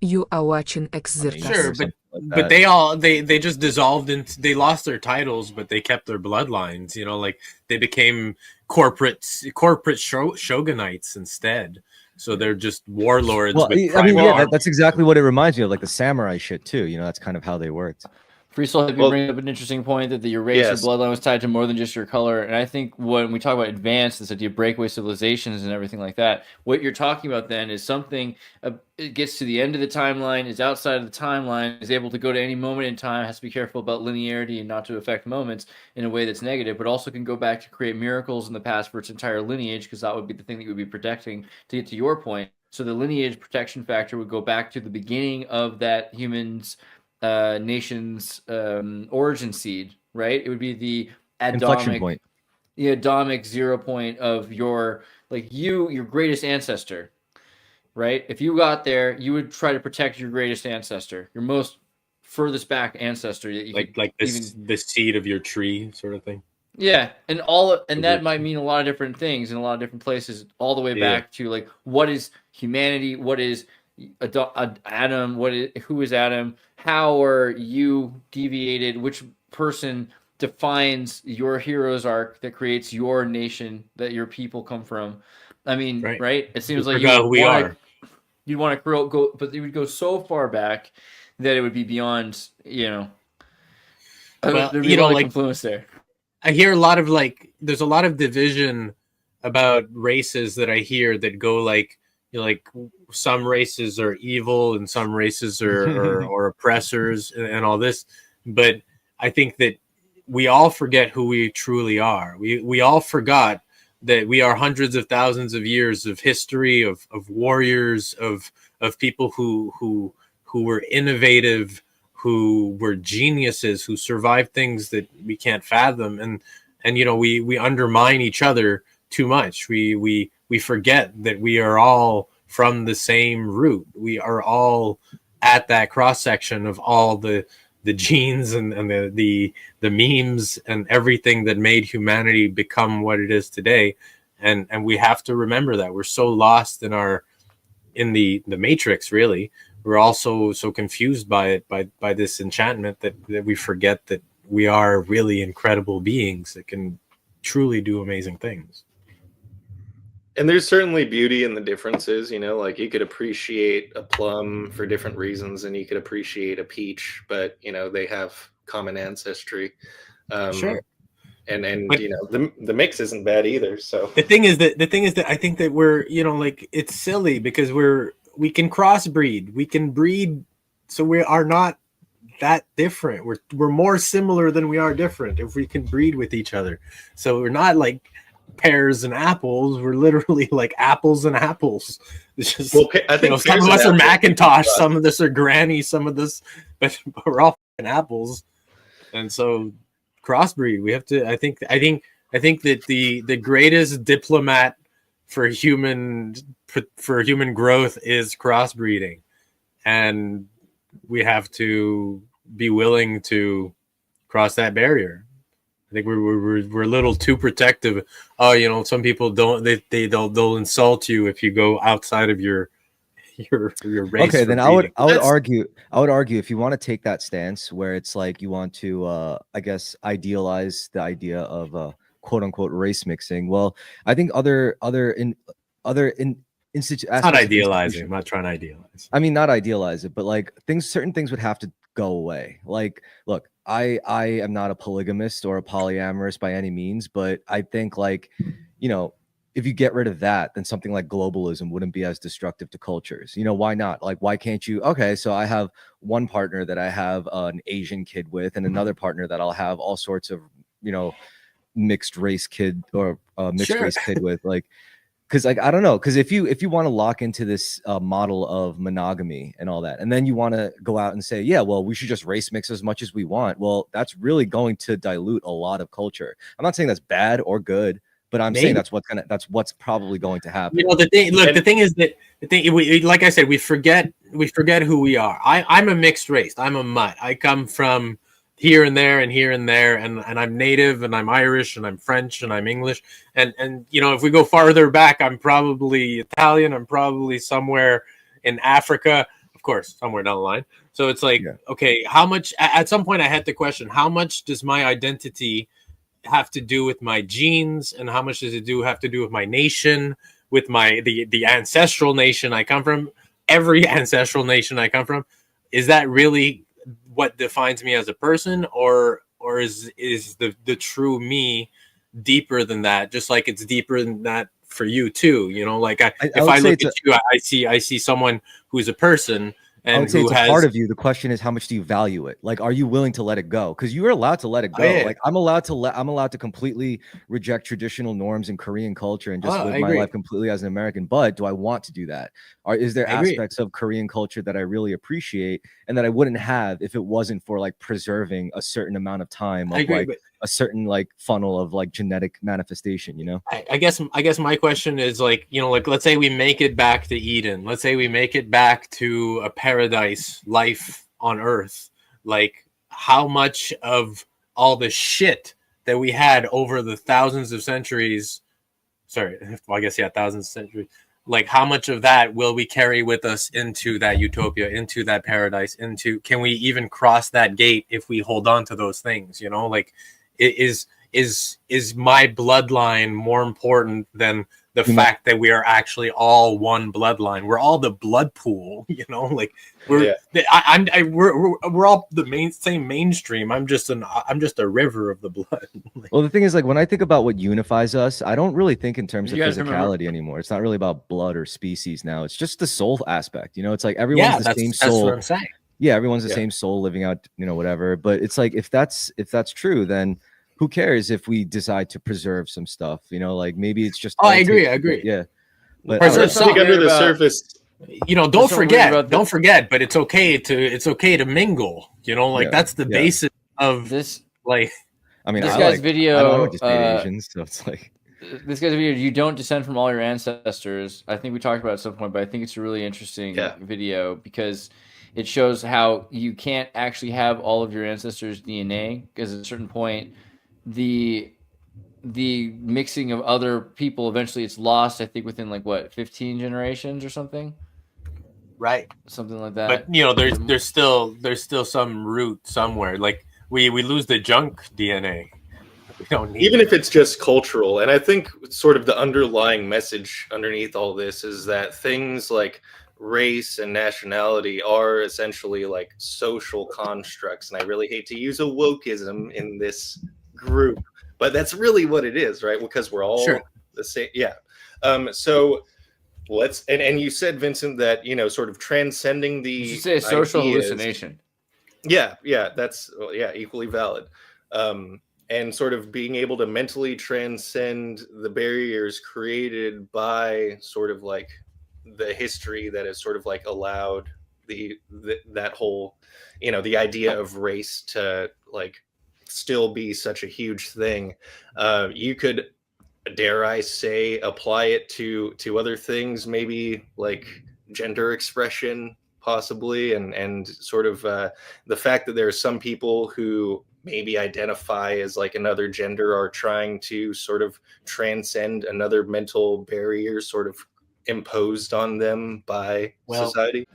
You are watching Xirtus Sure, Xirtus. or something like but that. they just dissolved and they lost their titles, but they kept their bloodlines. Like they became corporate shogunates instead. So they're just warlords Well, with I mean, private yeah, Well, that's armies. exactly what it reminds me of, like the samurai shit too. That's kind of how they worked. Free Soul had me Well, bring up an interesting point that your race or yes. bloodline was tied to more than just your color. And I think when we talk about advanced, this idea of breakaway civilizations and everything like that, what you're talking about then is something it gets to the end of the timeline, is outside of the timeline, is able to go to any moment in time, has to be careful about linearity and not to affect moments in a way that's negative, but also can go back to create miracles in the past for its entire lineage, because that would be the thing that you would be protecting to get to your point. So the lineage protection factor would go back to the beginning of that human's nation's origin seed, right? It would be Inflection point. the Adamic 0 point of your your greatest ancestor, right? If you got there, you would try to protect your greatest ancestor, your most furthest back ancestor that you could Like even. the seed of your tree sort of thing. Yeah, and that might mean a lot of different things in a lot of different places, all the way Yeah. back to what is humanity, what is Adam, who is Adam, how are you deviated, which person defines your hero's arc that creates your nation that your people come from. I mean, right? It seems We like forgot who we are. you'd want to go, but you would go so far back that it would be beyond, Well, there'd be a lot of confluence there. I hear a lot of there's a lot of division about races that I hear that go like some races are evil and some races are oppressors and all this. But I think that we all forget who we truly are. We all forgot that we are hundreds of thousands of years of history of warriors of people who were innovative, who were geniuses, who survived things that we can't fathom, and we undermine each other too much. We forget that we are all from the same root. We are all at that cross section of all the genes and the memes and everything that made humanity become what it is today. And we have to remember that we're so lost in the matrix, really. We're also so confused by it, by this enchantment, that we forget that we are really incredible beings that can truly do amazing things. And there's certainly beauty in the differences, like you could appreciate a plum for different reasons and you could appreciate a peach, but they have common ancestry. Sure. And but, the mix isn't bad either. So the thing is that I think that we're, it's silly because we can crossbreed. We can breed, so we are not that different. We're more similar than we are different if we can breed with each other. So we're not like pears and apples. We're literally like apples and apples. It's just, I think some of us are Macintosh, some of us are Granny, some of this, but we're all apples. And so crossbreed. We have to. I think that the greatest diplomat for human growth is crossbreeding, and we have to be willing to cross that barrier. I think we're a little too protective. Oh, some people don't. They'll insult you if you go outside of your race. Okay, then I would argue if you want to take that stance where it's like you want to I guess idealize the idea of quote unquote race mixing. Well, I think other institutions. Not idealizing. I'm not trying to idealize. I mean, not idealize it, but like certain things would have to go away. Like, look, I am not a polygamist or a polyamorous by any means, but I think if you get rid of that, then something like globalism wouldn't be as destructive to cultures. Why not? Like, why can't you? Okay, so I have one partner that I have an Asian kid with, and another partner that I'll have all sorts of, mixed race kid or mixed race kid with, like, because I don't know, because if you want to lock into this model of monogamy and all that, and then you want to go out and say, yeah, well, we should just race mix as much as we want. Well, that's really going to dilute a lot of culture. I'm not saying that's bad or good, but I'm saying that's what's probably going to happen. The thing is that like I said, we forget who we are. I'm a mixed race. I'm a mutt. I come from here and there and here and there, and I'm native and I'm Irish and I'm French and I'm English. And if we go farther back, I'm probably Italian. I'm probably somewhere in Africa. of course, somewhere down the line. So it's like, Yeah. okay, how much? At some point, I had to question how much does my identity have to do with my genes, and how much does it have to do with my nation, with the ancestral nation I come from, every ancestral nation I come from. Is that really what defines me as a person, or is the true me deeper than that? Just like it's deeper than that for you too, you know. Like if I look at you, I see someone who's a person. And I would say it's a part of you. The question is, how much do you value it? Like, are you willing to let it go? Because you are allowed to let it go. Like, I'm allowed to completely reject traditional norms and Korean culture and just live my life completely as an American. But do I want to do that? Or is there aspects of Korean culture that I really appreciate and that I wouldn't have if it wasn't for like preserving a certain amount of time of like a certain like funnel of like genetic manifestation, you know? I guess my question is like, you know, like let's say we make it back to Eden. Let's say we make it back to a paradise life on Earth. Like, how much of all the shit that we had over the thousands of centuries, thousands of centuries, like how much of that will we carry with us into that utopia, into that paradise, can we even cross that gate if we hold on to those things, you know? Like, is my bloodline more important than the fact that we are actually all one bloodline? We're all the blood pool, you know. Like we're all the same mainstream. I'm just a river of the blood. Like, well, the thing is, like when I think about what unifies us, I don't really think in terms of physicality anymore. It's not really about blood or species now. It's just the soul aspect. You know, it's like everyone's the same soul. That's what I'm saying. Yeah, everyone's the same soul living out, you know, whatever. But it's like if that's true, then who cares if we decide to preserve some stuff? You know, like maybe it's just. I agree. Yeah, but I think under the surface, you know, don't forget. But it's okay to mingle. You know, like that's the basis of this. Like, I mean, this guy's video. I don't just date Asians, so it's like. This guy's video. You don't descend from all your ancestors. I think we talked about it at some point, but I think it's a really interesting video because it shows how you can't actually have all of your ancestors' DNA because at a certain point, the mixing of other people eventually it's lost. I think within like 15 generations or something, right? Something like that. But you know, there's still some root somewhere. Like we lose the junk DNA. We don't need even if it's just cultural. And I think sort of the underlying message underneath all this is that things like race and nationality are essentially like social constructs. And I really hate to use a wokeism in this group, but that's really what it is, right? Because we're all the same. So let's and you said, Vincent, that you know, sort of transcending the you say social hallucination. That's equally valid. And sort of being able to mentally transcend the barriers created by sort of like the history that has sort of like allowed that whole, you know, the idea of race to like still be such a huge thing. You could, dare I say, apply it to other things, maybe like gender expression possibly, and sort of the fact that there are some people who maybe identify as like another gender are trying to sort of transcend another mental barrier sort of imposed on them by society.